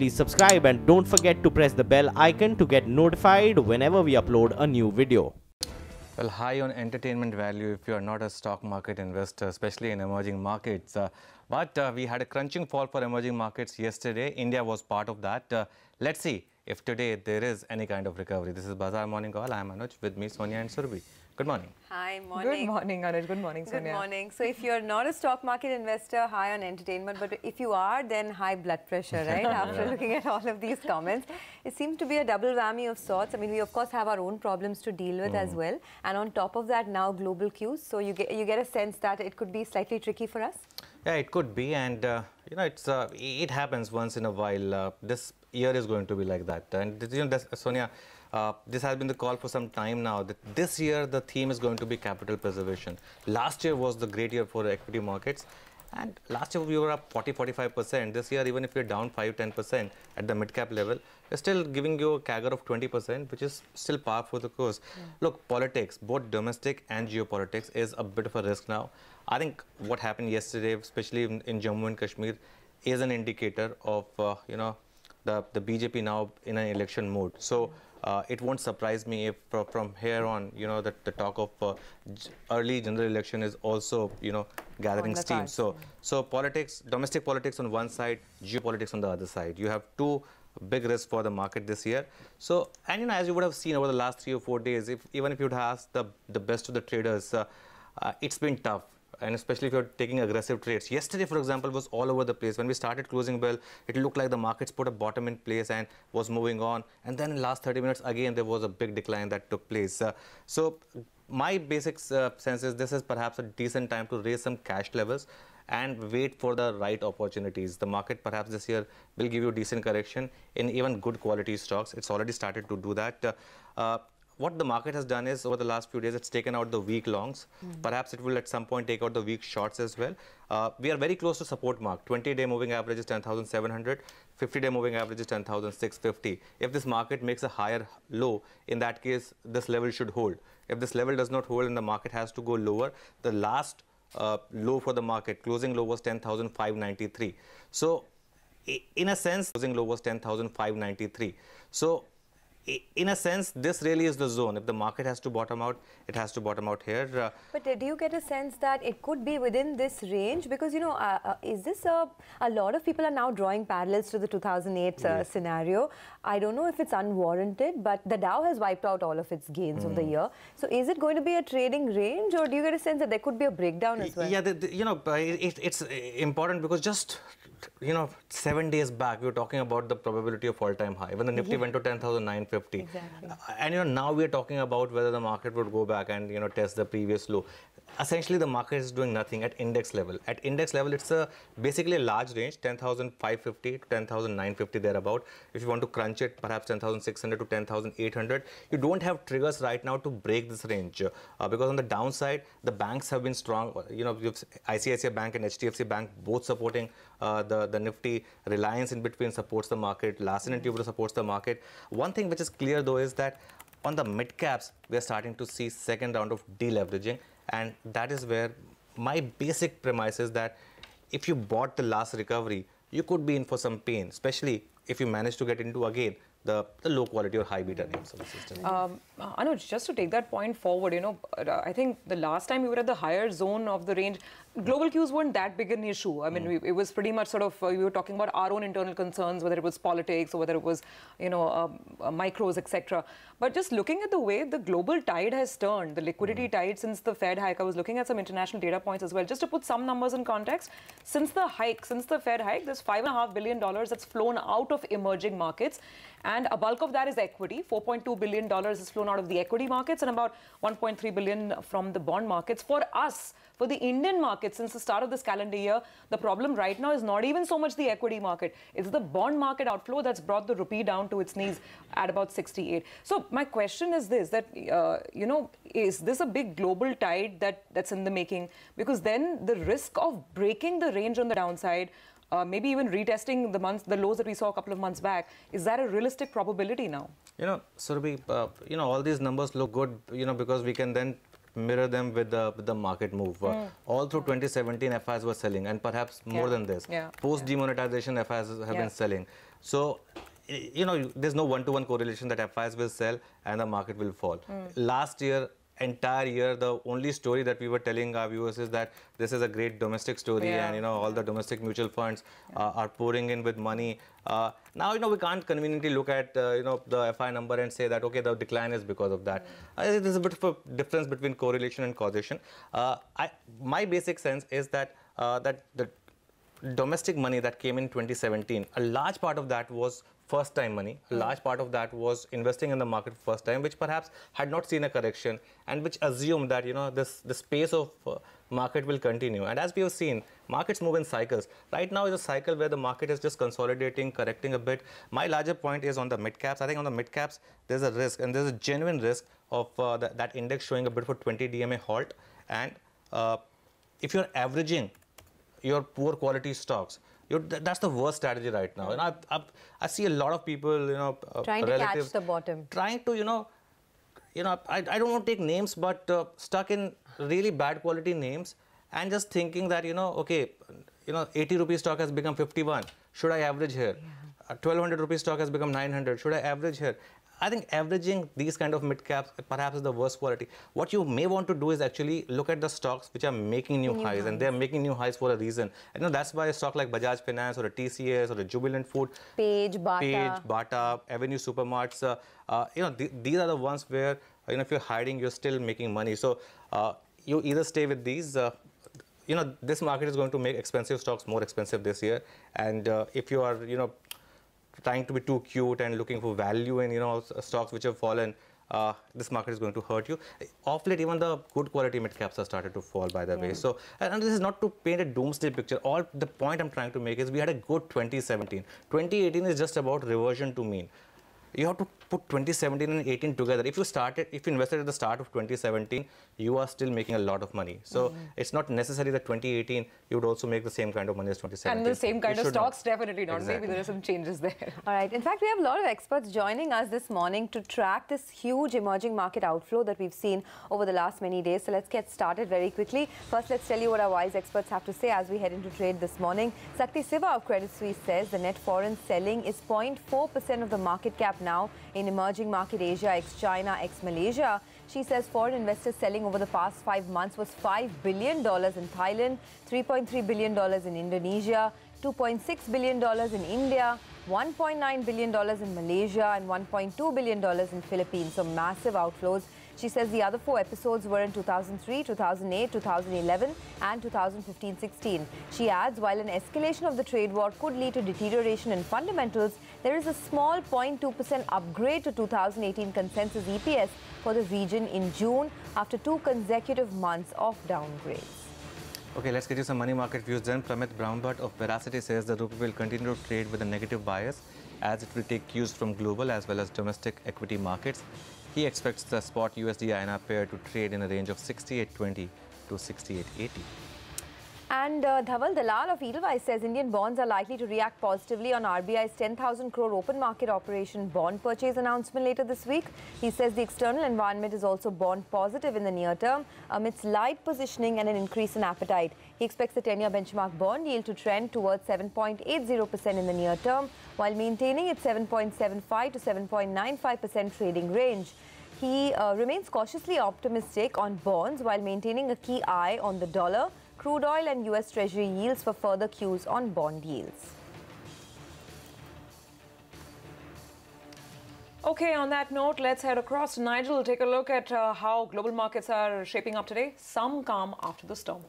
please subscribe and don't forget to press the bell icon to get notified whenever we upload a new video. Well, high on entertainment value if you are not a stock market investor, especially in emerging markets. But we had a crunching fall for emerging markets yesterday. India was part of that. Let's see if today there is any kind of recovery. This is Bazaar Morning Call. I am Anuj, with me Sonia and Surabhi. Good morning. Hi, morning. Good morning, Anuj. Good morning, Sonia. Good morning. So if you're not a stock market investor, high on entertainment, but if you are, then high blood pressure, right? After looking at all of these comments, it seems to be a double whammy of sorts. I mean, we of course have our own problems to deal with as well, and on top of that, now global cues. So you get a sense that it could be slightly tricky for us. Yeah, it could be, and you know, it happens once in a while. This year is going to be like that, and you know, Sonia. This has been the call for some time now that this year the theme is going to be capital preservation. Last year was the great year for equity markets, and last year we were up 40-45%. This year, even if we're down 5-10% at the mid-cap level, we're still giving you a CAGR of 20%, which is still par for the course. Look, politics, both domestic and geopolitics, is a bit of a risk now. I think what happened yesterday, especially in Jammu and Kashmir, is an indicator of you know, the BJP now in an election mode. So it won't surprise me if from here on, you know, that the talk of early general election is also, you know, gathering steam. So politics, domestic politics on one side, geopolitics on the other side. You have two big risks for the market this year. So, and you know, as you would have seen over the last 3 or 4 days, even if you'd ask the best of the traders, it's been tough. And especially if you're taking aggressive trades. Yesterday, for example, was all over the place. When we started closing bell, it looked like the markets put a bottom in place and was moving on. And then in the last 30 minutes, again, there was a big decline that took place. So my basic sense is this is perhaps a decent time to raise some cash levels and wait for the right opportunities. The market perhaps this year will give you a decent correction in even good quality stocks. It's already started to do that. What the market has done is, over the last few days, it's taken out the weak longs. Perhaps it will at some point take out the weak shorts as well. We are very close to support mark. 20-day moving average is 10,700. 50-day moving average is 10,650. If this market makes a higher low, in that case, this level should hold. If this level does not hold and the market has to go lower, the last low for the market, closing low was 10,593. So, in a sense, closing low was 10,593. So, in a sense, this really is the zone. If the market has to bottom out, it has to bottom out here. But do you get a sense that it could be within this range? Because, you know, is this a lot of people are now drawing parallels to the 2008 scenario. I don't know if it's unwarranted, but the Dow has wiped out all of its gains of the year. So is it going to be a trading range, or do you get a sense that there could be a breakdown as well? Yeah, you know, it's important because just, you know, 7 days back, we were talking about the probability of all-time high. When the Nifty went to 10,950. Exactly. And, you know, now we are talking about whether the market would go back and, you know, test the previous low. Essentially, the market is doing nothing at index level. At index level, it's basically a large range, 10,550 to 10,950 thereabout. If you want to crunch it, perhaps 10,600 to 10,800. You don't have triggers right now to break this range because on the downside, the banks have been strong. You know, ICICI Bank and HDFC Bank both supporting the Nifty. Reliance in between supports the market. Larsen & Toubro supports the market. One thing which is clear though is that on the mid caps, we are starting to see second round of deleveraging. And that is where my basic premise is that if you bought the last recovery, you could be in for some pain, especially if you manage to get into, again, the low quality or high beta names of the system. Anuj, just to take that point forward, you know, I think the last time we were at the higher zone of the range, global cues weren't that big an issue. I mean, it was pretty much sort of, we were talking about our own internal concerns, whether it was politics or whether it was, you know, micros, etc. But just looking at the way the global tide has turned, the liquidity tide since the Fed hike, I was looking at some international data points as well, just to put some numbers in context. Since the Fed hike, there's $5.5 billion that's flown out of emerging markets. And a bulk of that is equity. $4.2 billion has flown out of the equity markets and about $1.3 billion from the bond markets. For us, for the Indian market, since the start of this calendar year, the problem right now is not even so much the equity market. It's the bond market outflow that's brought the rupee down to its knees at about 68. So my question is this, that, you know, is this a big global tide that's in the making? Because then the risk of breaking the range on the downside, maybe even retesting the lows that we saw a couple of months back, is that a realistic probability now? You know, Surabhi, you know, all these numbers look good, you know, because we can then mirror them with the market move. All through 2017, FIs were selling, and perhaps more than this. Post demonetization, FIs have been selling. So, there's no one-to-one correlation that FIs will sell and the market will fall. Last year, entire year, the only story that we were telling our viewers is that this is a great domestic story, and all the domestic mutual funds are pouring in with money. Now we can't conveniently look at the FI number and say that okay, the decline is because of that. There's a bit of a difference between correlation and causation. My basic sense is that that the domestic money that came in 2017, a large part of that was first-time money. A large part of that was investing in the market for first time, which perhaps had not seen a correction and which assumed that this pace of market will continue. And as we have seen, markets move in cycles. Right now is a cycle where the market is just consolidating, correcting a bit. My larger point is on the mid caps. I think on the mid caps there's a risk, and there's a genuine risk of that index showing a bit of a 20 DMA halt. And if you're averaging your poor quality stocks, that's the worst strategy right now. And I see a lot of people, trying to catch the bottom, trying to, I don't want to take names, but stuck in really bad quality names and just thinking that, okay, 80 rupee stock has become 51. Should I average here? 1200 rupee stock has become 900. Should I average here? I think averaging these kind of mid caps perhaps is the worst quality. What you may want to do is actually look at the stocks which are making new highs, and they're making new highs for a reason. And that's why a stock like Bajaj Finance or a TCS or a Jubilant Food, Page, Bata, Avenue Supermarts, these are the ones where if you're hiding, you're still making money. So you either stay with these. This market is going to make expensive stocks more expensive this year, and if you are trying to be too cute and looking for value in stocks which have fallen, this market is going to hurt you. Off late, even the good quality mid caps have started to fall, by the way. So, and this is not to paint a doomsday picture. All the point I'm trying to make is we had a good 2017. 2018 is just about reversion to mean. You have to put 2017 and 18 together. If you invested at the start of 2017, you are still making a lot of money. So it's not necessary that 2018 you would also make the same kind of money as 2017. And the same kind of stocks, definitely not. Exactly. Maybe there are some changes there. All right. In fact, we have a lot of experts joining us this morning to track this huge emerging market outflow that we've seen over the last many days. So let's get started very quickly. First, let's tell you what our wise experts have to say as we head into trade this morning. Sakti Siva of Credit Suisse says the net foreign selling is 0.4% of the market cap now in emerging market Asia, ex-China, ex-Malaysia. She says foreign investors selling over the past 5 months was $5 billion in Thailand, $3.3 billion in Indonesia, $2.6 billion in India, $1.9 billion in Malaysia, and $1.2 billion in Philippines. So massive outflows. She says the other 4 episodes were in 2003, 2008, 2011 and 2015-16. She adds, while an escalation of the trade war could lead to deterioration in fundamentals, there is a small 0.2% upgrade to 2018 consensus EPS for the region in June after 2 consecutive months of downgrades. Okay, let's get you some money market views then. Pramit Brownbutt of Veracity says the rupee will continue to trade with a negative bias as it will take cues from global as well as domestic equity markets. He expects the spot USD-INR pair to trade in a range of 68.20 to 68.80. And Dhaval Dalal of Edelweiss says Indian bonds are likely to react positively on RBI's 10,000 crore open market operation bond purchase announcement later this week. He says the external environment is also bond positive in the near term amidst light positioning and an increase in appetite. He expects the 10-year benchmark bond yield to trend towards 7.80% in the near term while maintaining its 7.75 to 7.95% trading range. He remains cautiously optimistic on bonds while maintaining a key eye on the dollar, crude oil and US Treasury yields for further cues on bond yields. Okay, on that note, let's head across to Nigel. Take a look at how global markets are shaping up today. Some calm after the storm.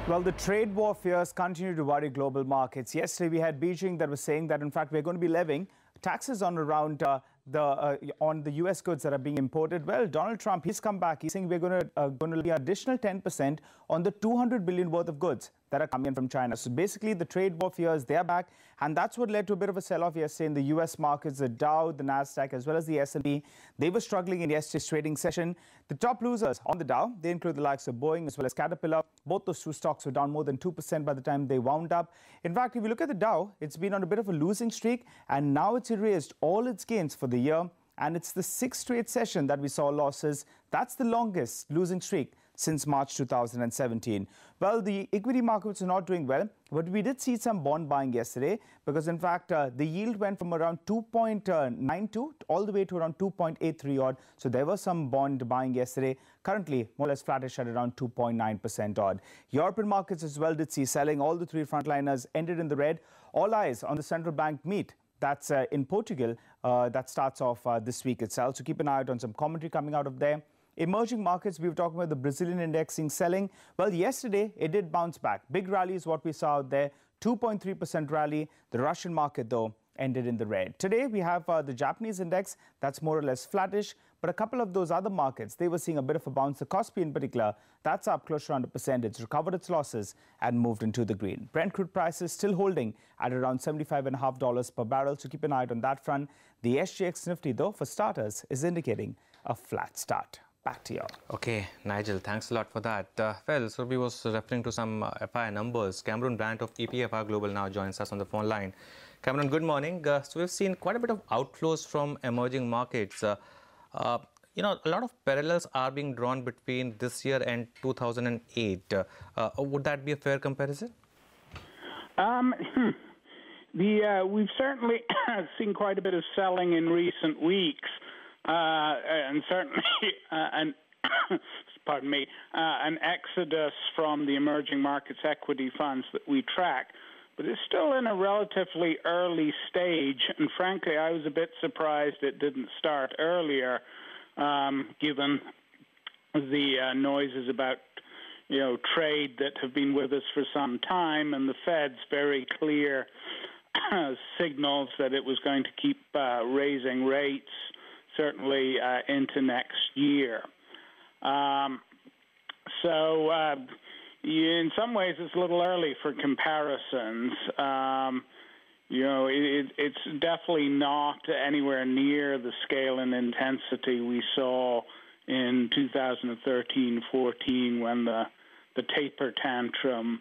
Well, the trade war fears continue to worry global markets. Yesterday, we had Beijing that was saying that, in fact, we're going to be levying taxes on around on the U.S. goods that are being imported. Well, Donald Trump, he's come back. He's saying we're going to levy additional 10% on the $200 billion worth of goods that are coming in from China. So basically, the trade war fears, they're back. And that's what led to a bit of a sell-off yesterday in the U.S. markets. The Dow, the Nasdaq, as well as the S&P, they were struggling in yesterday's trading session. The top losers on the Dow, they include the likes of Boeing as well as Caterpillar. Both those 2 stocks were down more than 2% by the time they wound up. In fact, if you look at the Dow, it's been on a bit of a losing streak, and now it's erased all its gains for the year. And it's the 6th straight session that we saw losses. That's the longest losing streak since March 2017. Well, the equity markets are not doing well, but we did see some bond buying yesterday because, in fact, the yield went from around 2.92 all the way to around 2.83 odd. So there was some bond buying yesterday. Currently, more or less flattish at around 2.9% odd. European markets as well did see selling. All the three frontliners ended in the red. All eyes on the central bank meet. That's in Portugal. That starts off this week itself. So keep an eye out on some commentary coming out of there. Emerging markets, we were talking about the Brazilian index seeing selling. Well, yesterday, it did bounce back. Big rally is what we saw out there. 2.3% rally. The Russian market, though, ended in the red. Today, we have the Japanese index. That's more or less flattish. But a couple of those other markets, they were seeing a bit of a bounce. The Kospi in particular, that's up close to around 1%. It's recovered its losses and moved into the green. Brent crude prices still holding at around $75.5 per barrel. So keep an eye out on that front. The SGX Nifty, though, for starters, is indicating a flat start. Back to you. Okay, Nigel, thanks a lot for that. Well, so we was referring to some FI numbers. Cameron Brandt of EPFR Global now joins us on the phone line. Cameron, good morning. So we've seen quite a bit of outflows from emerging markets. You know, a lot of parallels are being drawn between this year and 2008. Would that be a fair comparison? We've certainly seen quite a bit of selling in recent weeks. And certainly, pardon me, an exodus from the emerging markets equity funds that we track. But it's still in a relatively early stage, and frankly, I was a bit surprised it didn't start earlier, given the noises about, trade that have been with us for some time, and the Fed's very clear signals that it was going to keep raising rates, certainly into next year. In some ways, it's a little early for comparisons. It's definitely not anywhere near the scale and intensity we saw in 2013-14 when the taper tantrum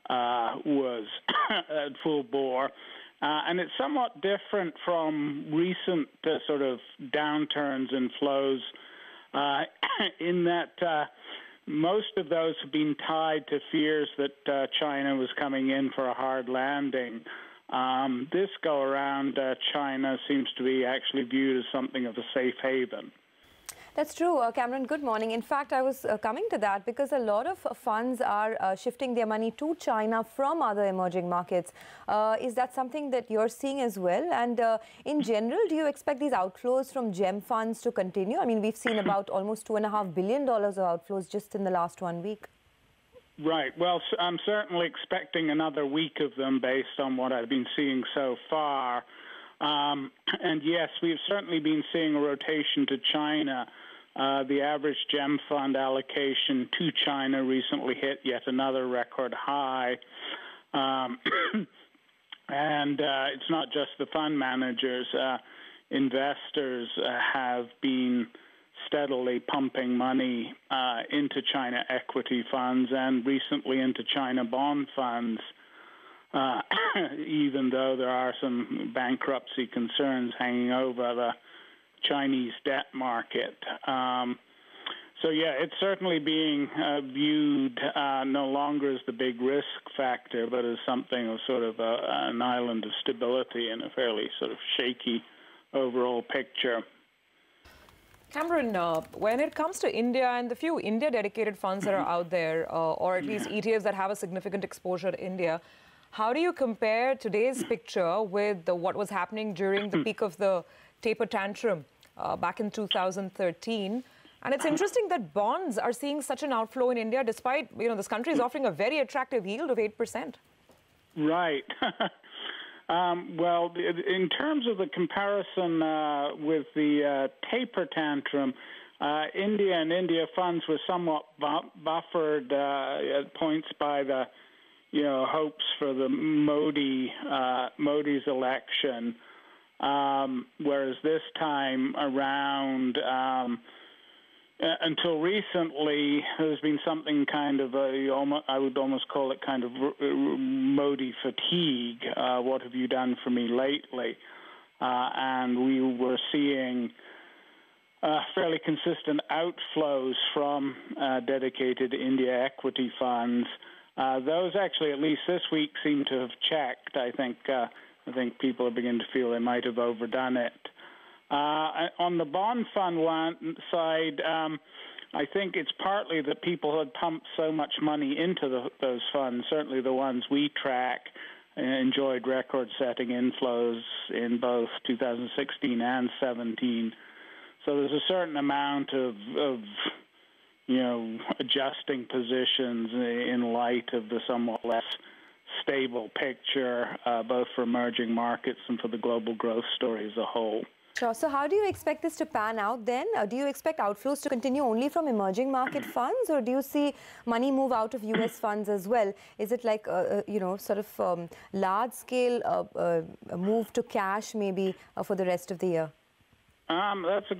was at full bore. And it's somewhat different from recent sort of downturns and flows in that most of those have been tied to fears that China was coming in for a hard landing. This go-around, China seems to be actually viewed as something of a safe haven. That's true. Cameron, good morning. In fact, I was coming to that because a lot of funds are shifting their money to China from other emerging markets. Is that something that you're seeing as well? And in general, do you expect these outflows from GEM funds to continue? I mean, we've seen about almost $2.5 billion of outflows just in the last 1 week. Right. Well, I'm certainly expecting another week of them based on what I've been seeing so far. And yes, we've certainly been seeing a rotation to China. The average GEM fund allocation to China recently hit yet another record high. And it's not just the fund managers. Investors have been steadily pumping money into China equity funds and recently into China bond funds. Even though there are some bankruptcy concerns hanging over the Chinese debt market. So, yeah, it's certainly being viewed no longer as the big risk factor, but as something of sort of an island of stability in a fairly sort of shaky overall picture. Cameron, when it comes to India and the few India-dedicated funds that are out there, or at least ETFs that have a significant exposure to India, how do you compare today's picture with what was happening during the peak of the taper tantrum back in 2013? And it's interesting that bonds are seeing such an outflow in India, despite, this country is offering a very attractive yield of 8%. Right. Well, in terms of the comparison with the taper tantrum, India and India funds were somewhat buffered at points by the hopes for the Modi's election, whereas this time around, until recently, there's been something kind of I would almost call it kind of Modi fatigue. What have you done for me lately? And we were seeing fairly consistent outflows from dedicated India equity funds. Those actually, at least this week, seem to have checked. I think people are beginning to feel they might have overdone it. On the bond fund side, I think it's partly that people had pumped so much money into those funds. Certainly the ones we track enjoyed record-setting inflows in both 2016 and 17. So there's a certain amount of adjusting positions in light of the somewhat less stable picture, both for emerging markets and for the global growth story as a whole. Sure. So how do you expect this to pan out then? Do you expect outflows to continue only from emerging market funds, or do you see money move out of U.S. funds as well? Is it like, large-scale move to cash maybe for the rest of the year? That's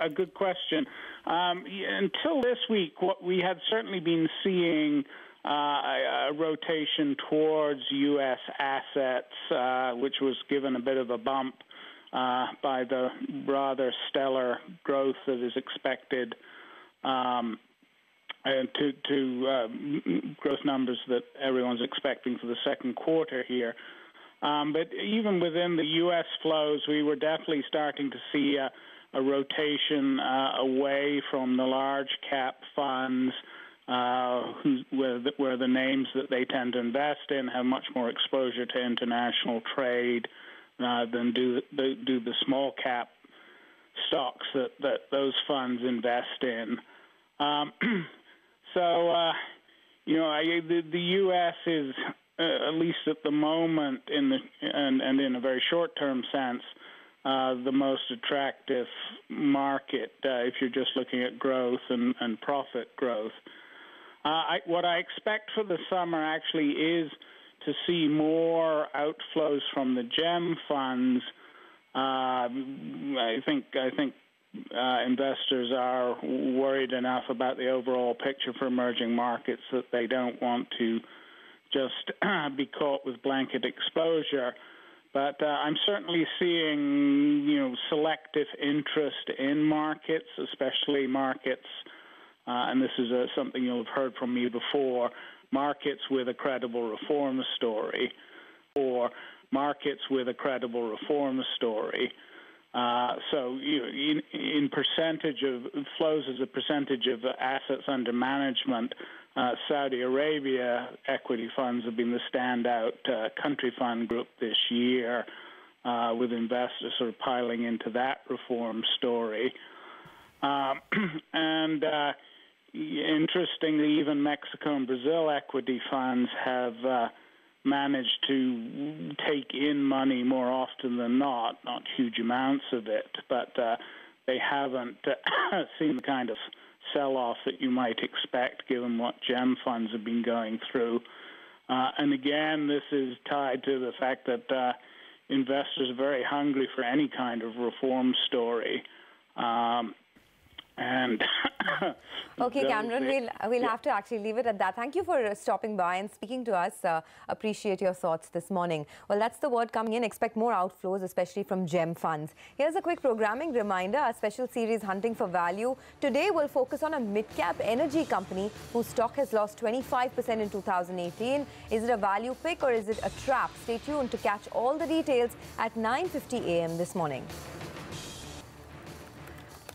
a good question. Until this week, what we had certainly been seeing a rotation towards U.S. assets, which was given a bit of a bump by the rather stellar growth that is expected to growth numbers that everyone's expecting for the second quarter here. But even within the U.S. flows, we were definitely starting to see a rotation away from the large cap funds, where the names that they tend to invest in have much more exposure to international trade than do the small cap stocks that those funds invest in. The U.S. is, at least at the moment, and in a very short-term sense, the most attractive market if you're just looking at growth and profit growth. What I expect for the summer actually is to see more outflows from the GEM funds. I think investors are worried enough about the overall picture for emerging markets that they don't want to just be caught with blanket exposure. But I'm certainly seeing, selective interest in markets, especially markets, and this is something you'll have heard from me before, markets with a credible reform story, or markets with a credible reform story. So in percentage of flows as a percentage of assets under management, Saudi Arabia equity funds have been the standout country fund group this year, with investors sort of piling into that reform story. Interestingly, even Mexico and Brazil equity funds have managed to take in money more often than not huge amounts of it, but they haven't seen the kind of sell-off that you might expect given what GEM funds have been going through. And again, this is tied to the fact that investors are very hungry for any kind of reform story. Okay, Cameron, we'll have to actually leave it at that. Thank you for stopping by and speaking to us. Appreciate your thoughts this morning. Well, that's the word coming in. Expect more outflows, especially from GEM funds. Here's a quick programming reminder. Our special series, Hunting for Value. Today, we'll focus on a mid-cap energy company whose stock has lost 25% in 2018. Is it a value pick or is it a trap? Stay tuned to catch all the details at 9:50 a.m. this morning.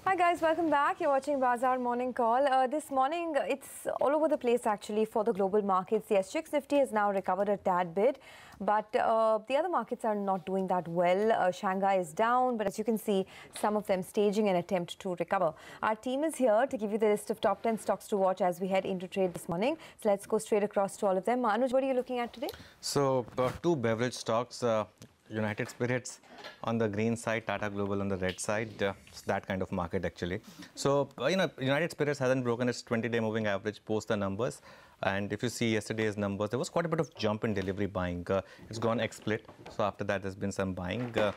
Hi guys, welcome back. You're watching Bazaar Morning Call. This morning, it's all over the place actually for the global markets. The SGX Nifty has now recovered a tad bit, but the other markets are not doing that well. Shanghai is down, but as you can see, some of them staging an attempt to recover. Our team is here to give you the list of top 10 stocks to watch as we head into trade this morning. So let's go straight across to all of them. Anuj, what are you looking at today? So two beverage stocks. United Spirits on the green side, Tata Global on the red side. It's that kind of market actually. So, United Spirits hasn't broken its 20-day moving average post the numbers. And if you see yesterday's numbers, there was quite a bit of jump in delivery buying. It's gone X-split. So after that, there's been some buying. As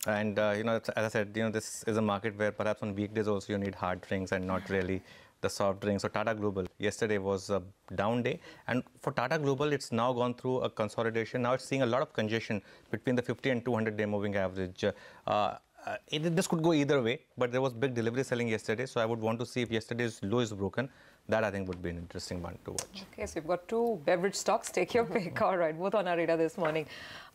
I said, this is a market where perhaps on weekdays also you need hard drinks and not really the soft drinks. So Tata Global, yesterday was a down day. And for Tata Global, it's now gone through a consolidation. Now it's seeing a lot of congestion between the 50 and 200-day moving average. this could go either way, but there was big delivery selling yesterday, so I would want to see if yesterday's low is broken. That I think would be an interesting one to watch. Okay, so you've got two beverage stocks. Take your pick. All right, both on our radar this morning.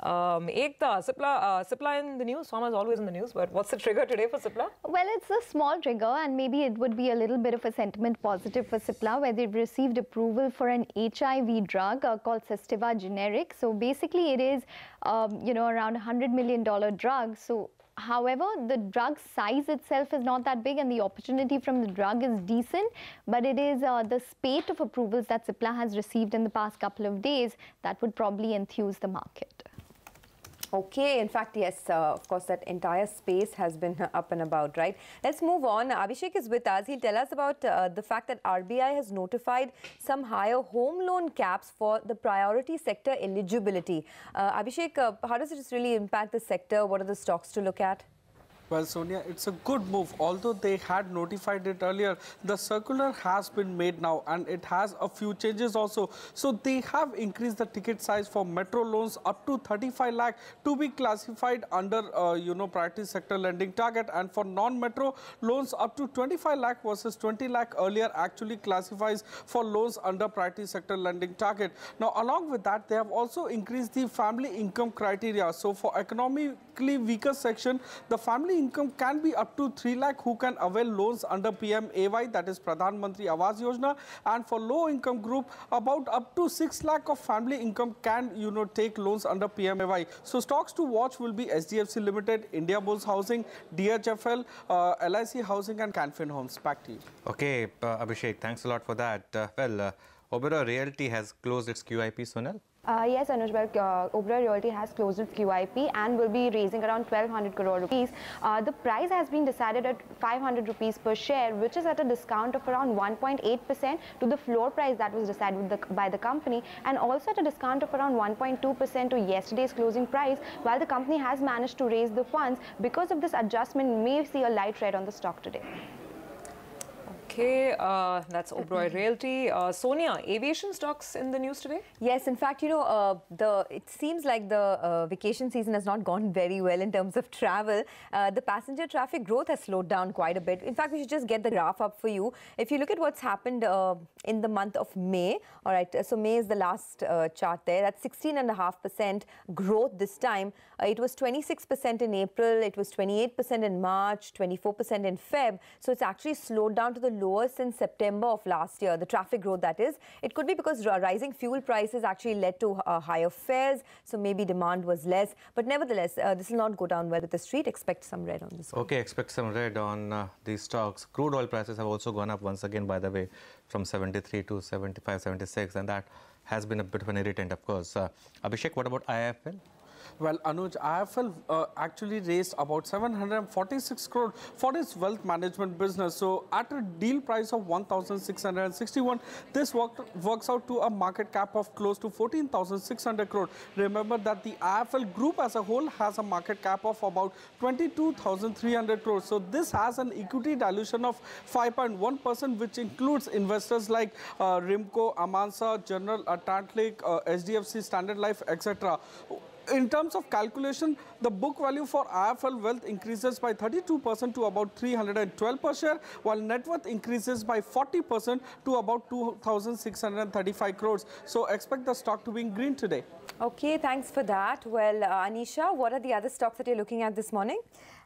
Ekta, Cipla in the news. Pharma is always in the news, but what's the trigger today for Cipla? Well, it's a small trigger, and maybe it would be a little bit of a sentiment positive for Cipla, where they've received approval for an HIV drug called Cestiva generic. So basically, it is, around $100 million drug. So however, the drug size itself is not that big and the opportunity from the drug is decent, but it is the spate of approvals that Cipla has received in the past couple of days that would probably enthuse the market. Okay, in fact, yes, of course, that entire space has been up and about, right? Let's move on. Abhishek is with us. He'll tell us about the fact that RBI has notified some higher home loan caps for the priority sector eligibility. Abhishek, how does it really impact the sector? What are the stocks to look at? Well, Sonia, it's a good move. Although they had notified it earlier, the circular has been made now and it has a few changes also. So they have increased the ticket size for metro loans up to 35 lakh to be classified under, priority sector lending target. And for non-metro loans up to 25 lakh versus 20 lakh earlier actually classifies for loans under priority sector lending target. Now, along with that, they have also increased the family income criteria. So for economically weaker section, the family income can be up to 3 lakh who can avail loans under PMAY, that is Pradhan Mantri Awas Yojana, and for low income group about up to 6 lakh of family income can take loans under PMAY. So stocks to watch will be SDFC Limited, India Bulls Housing, DHFL, LIC Housing and Canfin Homes. Back to you. Okay, Abhishek, thanks a lot for that. Oberoi Realty has closed its QIP, Sonal. Yes, Anuj, Oberoi Realty has closed its QIP and will be raising around 1,200 crore rupees. The price has been decided at 500 rupees per share, which is at a discount of around 1.8% to the floor price that was decided by the company, and also at a discount of around 1.2% to yesterday's closing price. While the company has managed to raise the funds, because of this adjustment, may see a light red on the stock today. Okay, that's Oberoi Realty. Sonia, aviation stocks in the news today? Yes, in fact, it seems like the vacation season has not gone very well in terms of travel. The passenger traffic growth has slowed down quite a bit. In fact, we should just get the graph up for you. If you look at what's happened in the month of May, all right, so May is the last chart there. That's 16.5% growth this time. It was 26% in April, it was 28% in March, 24% in Feb. So it's actually slowed down to the lowest in September of last year, the traffic growth that is. It could be because rising fuel prices actually led to higher fares, so maybe demand was less. But nevertheless, this will not go down well with the street. Expect some red on this one. Okay, expect some red on these stocks. Crude oil prices have also gone up once again, by the way, from 73 to 75, 76, and that has been a bit of an irritant, of course. Abhishek, what about IIFL? Well, Anuj, IIFL actually raised about 746 crore for its wealth management business. So at a deal price of 1,661, this works out to a market cap of close to 14,600 crore. Remember that the IIFL group as a whole has a market cap of about 22,300 crore. So this has an equity dilution of 5.1%, which includes investors like Rimco, Amansa, General Atlantic, SDFC, Standard Life, etc. In terms of calculation, the book value for IIFL Wealth increases by 32% to about 312 per share, while net worth increases by 40% to about 2,635 crores. So expect the stock to be in green today. Okay, thanks for that. Well, Anisha, what are the other stocks that you're looking at this morning?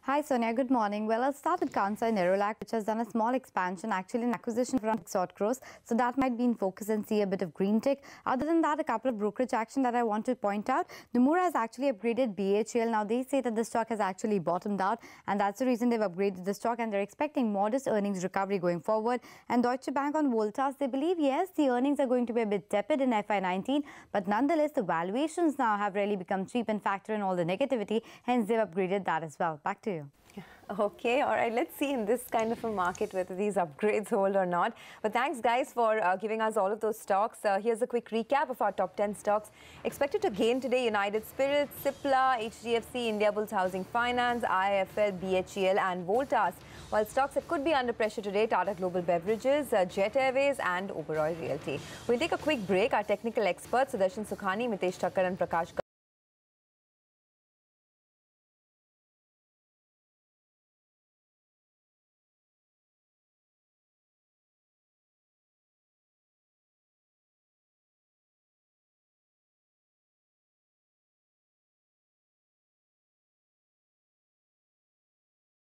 Hi Sonia, good morning. Well, I'll start with Kansai Nerolac, which has done a small expansion, actually an acquisition for around 6 odd crores. So that might be in focus and see a bit of green tick. Other than that, a couple of brokerage action that I want to point out. Nomura has actually upgraded BHEL. Now they say that the stock has actually bottomed out, and that's the reason they've upgraded the stock, and they're expecting modest earnings recovery going forward. And Deutsche Bank on Voltas, they believe, yes, the earnings are going to be a bit tepid in FY19, but nonetheless, the valuations now have really become cheap and factor in all the negativity. Hence, they've upgraded that as well. Back to you. Okay, all right, let's see in this kind of a market whether these upgrades hold or not. But thanks guys for giving us all of those stocks. Here's a quick recap of our top 10 stocks. Expected to gain today: United Spirits, Cipla, HDFC, India Bulls Housing Finance, IIFL, BHEL and Voltas. While stocks that could be under pressure today: Tata Global Beverages, Jet Airways and Oberoi Realty. We'll take a quick break. Our technical experts Sudarshan Sukhani, Mitesh Thakkar and Prakash